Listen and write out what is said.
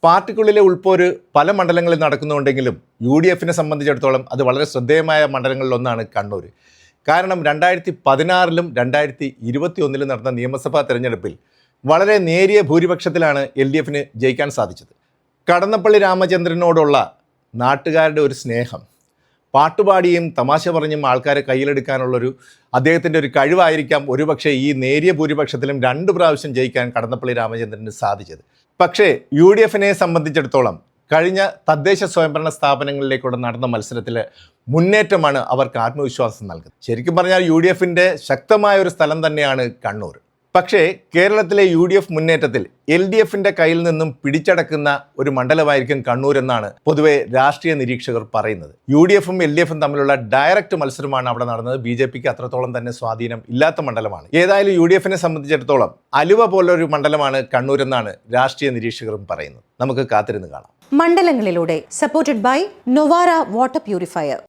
പാർട്ടിക്കുള്ളിലെ ഉൾപ്പോര് പല മണ്ഡലങ്ങളിൽ നടക്കുന്നുണ്ടെങ്കിലും UDFനെ സംബന്ധിച്ചിടത്തോളം അത് വളരെ ശ്രദ്ധേയമായ മണ്ഡലങ്ങളിലൊന്നാണ് കണ്ണൂർ. കാരണം 2016-ലും 2021-ലും നടന്ന നിയമസഭാ തെരഞ്ഞെടുപ്പിൽ വളരെ നേരിയ ഭൂരിപക്ഷത്തിലാണ് LDFന് ജയിക്കാൻ സാധിച്ചത്. കടന്നപ്പള്ളി രാമചന്ദ്രനോടുള്ള നാട്ടുകാരുടെ ഒരു സ്നേഹം, പാട്ടുപാടിയും തമാശ പറഞ്ഞും ആൾക്കാരെ കയ്യിലെടുക്കാനുള്ളൊരു അദ്ദേഹത്തിൻ്റെ ഒരു കഴിവായിരിക്കാം ഒരുപക്ഷെ ഈ നേരിയ ഭൂരിപക്ഷത്തിലും 2 പ്രാവശ്യം ജയിക്കാൻ കടന്നപ്പള്ളി രാമചന്ദ്രന് സാധിച്ചത്. പക്ഷേ UDFനെ സംബന്ധിച്ചിടത്തോളം കഴിഞ്ഞ തദ്ദേശ സ്വയംഭരണ സ്ഥാപനങ്ങളിലേക്കൂടെ നടന്ന മത്സരത്തിൽ മുന്നേറ്റമാണ് അവർക്ക് ആത്മവിശ്വാസം നൽകുന്നത്. ശരിക്കും പറഞ്ഞാൽ UDFൻ്റെ ശക്തമായ ഒരു സ്ഥലം തന്നെയാണ് കണ്ണൂർ. പക്ഷേ കേരളത്തിലെ UDF മുന്നേറ്റത്തിൽ LDFൻ്റെ കയ്യിൽ നിന്നും പിടിച്ചടക്കുന്ന ഒരു മണ്ഡലമായിരിക്കും കണ്ണൂർ എന്നാണ് പൊതുവെ രാഷ്ട്രീയ നിരീക്ഷകർ പറയുന്നത്. UDFും LDFും തമ്മിലുള്ള ഡയറക്റ്റ് മത്സരമാണ് അവിടെ നടന്നത്. BJPക്ക് അത്രത്തോളം തന്നെ സ്വാധീനം ഇല്ലാത്ത മണ്ഡലമാണ്. ഏതായാലും UDFനെ സംബന്ധിച്ചിടത്തോളം അലുവ പോലൊരു മണ്ഡലമാണ് കണ്ണൂർ എന്നാണ് രാഷ്ട്രീയ നിരീക്ഷകരും പറയുന്നത്. നമുക്ക് കാത്തിരുന്ന് കാണാം. മണ്ഡലങ്ങളിലൂടെ സപ്പോർട്ടഡ് ബൈ നൊവാര വാട്ടർ പ്യൂരിഫയർ.